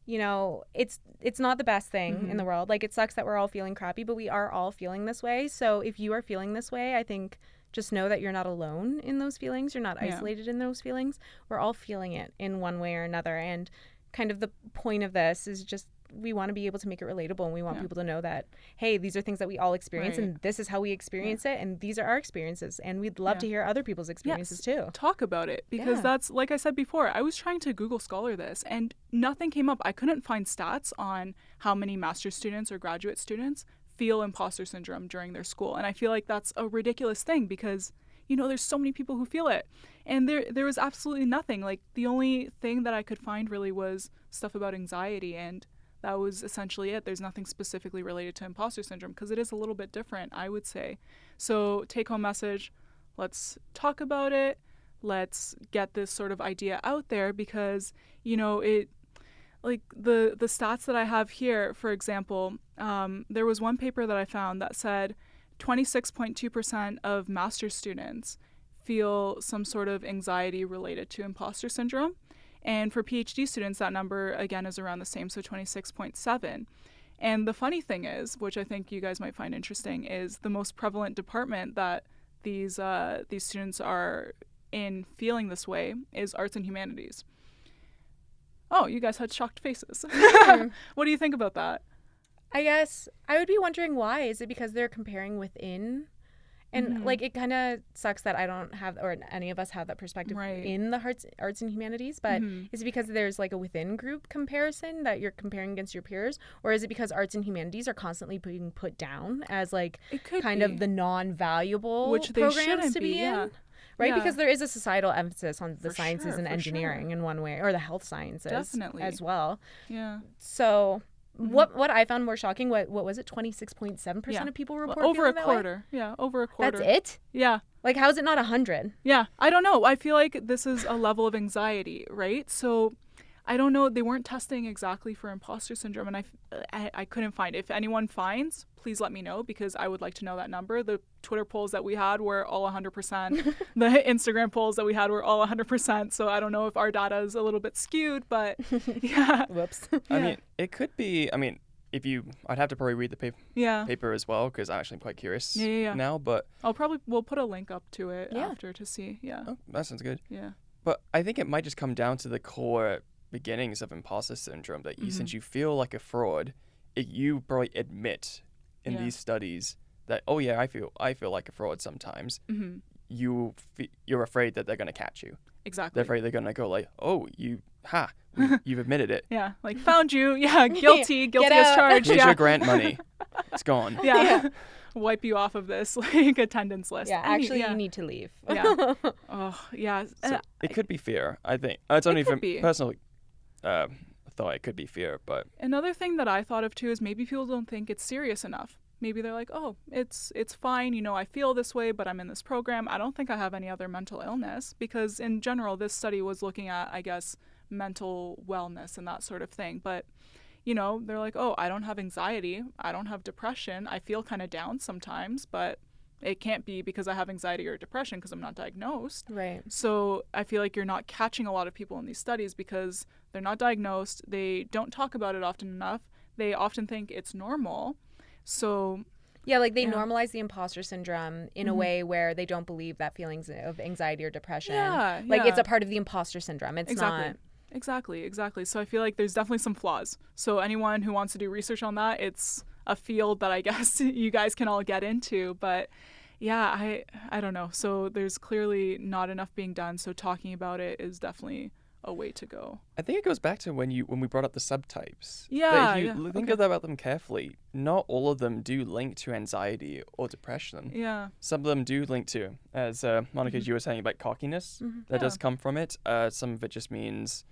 It's not the best thing in the world. Like, it sucks that we're all feeling crappy, but we are all feeling this way. So if you are feeling this way, I think just know that you're not alone in those feelings. You're not isolated in those feelings. We're all feeling it in one way or another. And kind of the point of this is just, we want to be able to make it relatable, and we want people to know that, hey, these are things that we all experience, and this is how we experience it, and these are our experiences, and we'd love to hear other people's experiences too. Talk about it, because that's, like I said before, I was trying to Google Scholar this, and nothing came up. I couldn't find stats on how many master's students or graduate students feel imposter syndrome during their school, and I feel like that's a ridiculous thing, because there's so many people who feel it, and there was absolutely nothing. Like, the only thing that I could find really was stuff about anxiety, and that was essentially it. There's nothing specifically related to imposter syndrome, because it is a little bit different, I would say. So take home message, let's talk about it. let's get this sort of idea out there, because, you know, it, like the stats that I have here, for example, there was one paper that I found that said 26.2% of master's students feel some sort of anxiety related to imposter syndrome. And for PhD students, that number, again, is around the same, so 26.7. And the funny thing is, which I think you guys might find interesting, is the most prevalent department that these students are in feeling this way is arts and humanities. Oh, you guys had shocked faces. What do you think about that? I guess I would be wondering why. Is it because they're comparing within? And like, it kind of sucks that I don't have, or any of us have, that perspective in the arts and humanities. But is it because there's like a within group comparison that you're comparing against your peers? Or is it because arts and humanities are constantly being put down as like kind of the non-valuable which they programs to be in? Yeah. Right? Yeah. Because there is a societal emphasis on the sciences and engineering in one way, or the health sciences as well. Yeah. So what I found more shocking, what was it? 26.7% of people report over a that quarter. way? Yeah, over a quarter. That's it? Yeah. Like, how is it not 100? Yeah, I don't know. I feel like this is a level of anxiety, right? So I don't know. They weren't testing exactly for imposter syndrome, and I couldn't find it. If anyone finds, please let me know, because I would like to know that number. The Twitter polls that we had were all 100%. The Instagram polls that we had were all 100%. So I don't know if our data is a little bit skewed, but yeah. Whoops. I mean, it could be. I mean, I'd have to probably read the paper as well, because I'm actually quite curious now. But we'll put a link up to it after to see. Yeah. Oh, that sounds good. Yeah. But I think it might just come down to the core beginnings of imposter syndrome, that since you feel like a fraud, you probably admit in these studies that, oh yeah, I feel like a fraud sometimes. You're afraid that they're going to catch you. Exactly. They're afraid they're going to go like, oh, you've admitted it. Yeah, like, found you. Yeah, guilty as charged. Here's your grant money. It's gone. Yeah. Wipe you off of this like attendance list. Yeah, actually, you need to leave. Yeah. Oh, yeah. So it could be fear, I think. It's only from personal thought. It could be fear, but another thing that I thought of too is maybe people don't think it's serious enough. Maybe they're like, oh, it's fine. You know, I feel this way, but I'm in this program. I don't think I have any other mental illness, because in general, this study was looking at, I guess, mental wellness and that sort of thing. But, you know, they're like, oh, I don't have anxiety. I don't have depression. I feel kind of down sometimes, but it can't be because I have anxiety or depression, because I'm not diagnosed. Right. So I feel like you're not catching a lot of people in these studies because they're not diagnosed. They don't talk about it often enough. They often think it's normal. So yeah, like they normalize the imposter syndrome in a way where they don't believe that feelings of anxiety or depression. Like it's a part of the imposter syndrome. It's not. Exactly. So I feel like there's definitely some flaws. So anyone who wants to do research on that, it's a field that I guess you guys can all get into. But yeah, I don't know. So there's clearly not enough being done. So talking about it is definitely a way to go. I think it goes back to when we brought up the subtypes. Yeah. If you think about them carefully, not all of them do link to anxiety or depression. Yeah. Some of them do link to, as Monica, as you were saying about cockiness, that does come from it. Some of it just means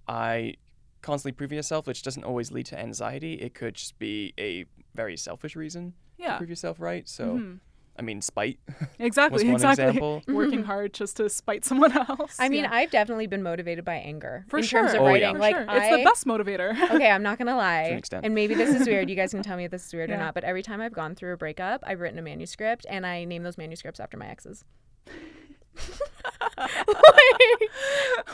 I constantly prove yourself, which doesn't always lead to anxiety. It could just be a very selfish reason to prove yourself right. So I mean, spite. Exactly. was one example. Working hard just to spite someone else. I mean, I've definitely been motivated by anger in terms of writing. Like, it's the best motivator. Okay, I'm not gonna lie. To an extent. And maybe this is weird. You guys can tell me if this is weird or not. But every time I've gone through a breakup, I've written a manuscript, and I name those manuscripts after my exes.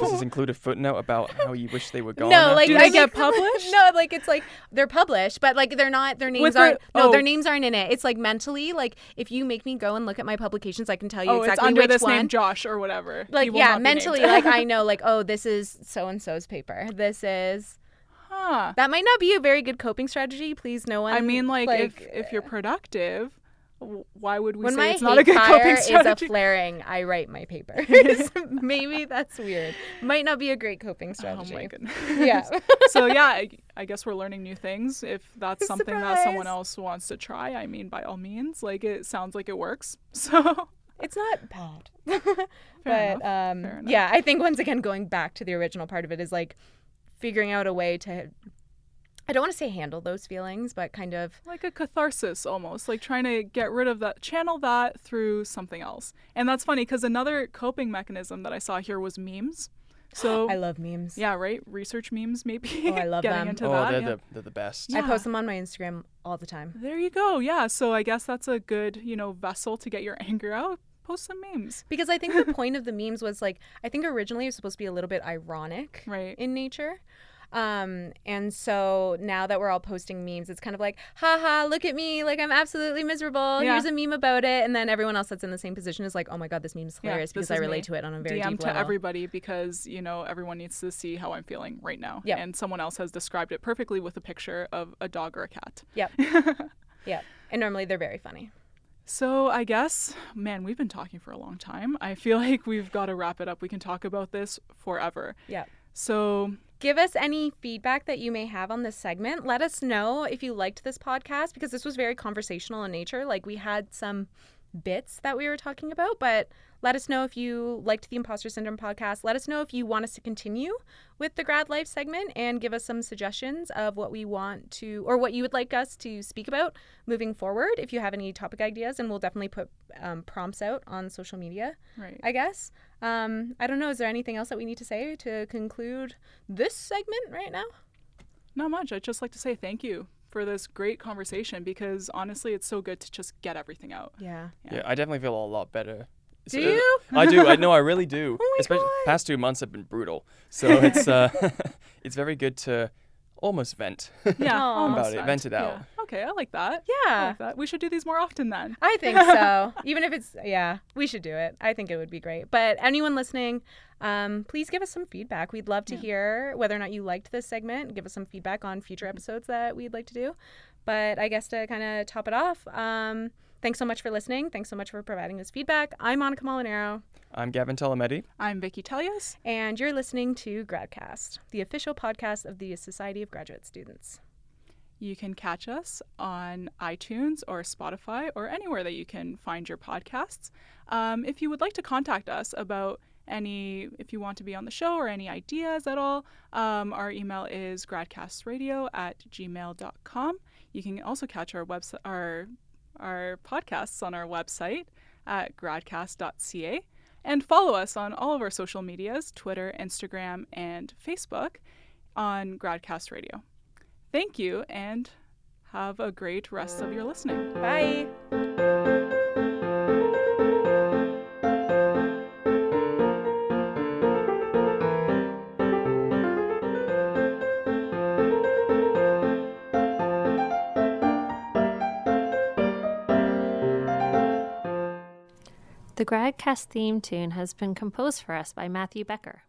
Does this include a footnote about how you wish they were gone? No, like, do they get published? No, like, it's like they're published, but like they're not. Their names aren't. No, their names aren't in it. It's like mentally, like if you make me go and look at my publications, I can tell you exactly it's under which this one. Name Josh or whatever. Like mentally, like I know, like this is so and so's paper. This is. That might not be a very good coping strategy. Please, no one. I mean, like if you're productive. Why would we when say it's my not a good coping strategy? When my is a flaring, I write my papers. Maybe that's weird. Might not be a great coping strategy. Oh my goodness. Yeah. So yeah, I guess we're learning new things. If that's something that someone else wants to try, I mean, by all means. Like, it sounds like it works. So it's not bad. Fair but enough. Yeah, I think once again going back to the original part of it is like figuring out a way to I don't want to say handle those feelings, but kind of like a catharsis almost, like trying to get rid of that, channel that through something else. And that's funny because another coping mechanism that I saw here was memes. So I love memes. Yeah, right? Research memes, maybe. Oh, I love Getting them. Into oh, that. They're the best. Yeah. I post them on my Instagram all the time. There you go. Yeah. So I guess that's a good, vessel to get your anger out. Post some memes. Because I think the point of the memes was like, I think originally it was supposed to be a little bit ironic in nature. And so now that we're all posting memes, it's kind of like, haha, look at me, like I'm absolutely miserable. Here's a meme about it. And then everyone else that's in the same position is like, oh my God, this meme is hilarious because I relate to it on a very DM deep to level. everybody because, everyone needs to see how I'm feeling right now. Yep. And someone else has described it perfectly with a picture of a dog or a cat. Yep. Yep. And normally they're very funny. So I guess, man, we've been talking for a long time. I feel like we've got to wrap it up. We can talk about this forever. Yeah. So give us any feedback that you may have on this segment. Let us know if you liked this podcast because this was very conversational in nature. Like we had some bits that we were talking about, but let us know if you liked the Impostor Syndrome podcast. Let us know if you want us to continue with the Grad Life segment and give us some suggestions of what we want to, or what you would like us to speak about moving forward. If you have any topic ideas, and we'll definitely put prompts out on social media, I guess. I don't know. Is there anything else that we need to say to conclude this segment right now? Not much. I'd just like to say thank you for this great conversation because honestly, it's so good to just get everything out. Yeah, I definitely feel a lot better. Do you? I do. I know. I really do. Oh my Especially God. past 2 months have been brutal. So it's it's very good to almost vent. Yeah, about it. Vent it out. Yeah. Okay, I like that. Yeah. I like that. We should do these more often then. I think so. Even if it's, we should do it. I think it would be great. But anyone listening, please give us some feedback. We'd love to hear whether or not you liked this segment. Give us some feedback on future episodes that we'd like to do. But I guess to kind of top it off, thanks so much for listening. Thanks so much for providing us feedback. I'm Monica Molinaro. I'm Gavin Tolometti. I'm Viki Telios. And you're listening to Gradcast, the official podcast of the Society of Graduate Students. You can catch us on iTunes or Spotify or anywhere that you can find your podcasts. If you would like to contact us about if you want to be on the show or any ideas at all, our email is gradcastradio@gmail.com. You can also catch our website, our podcasts on our website at gradcast.ca. And follow us on all of our social medias, Twitter, Instagram, and Facebook on Gradcast Radio. Thank you, and have a great rest of your listening. Bye. The Gradcast theme tune has been composed for us by Matthew Becker.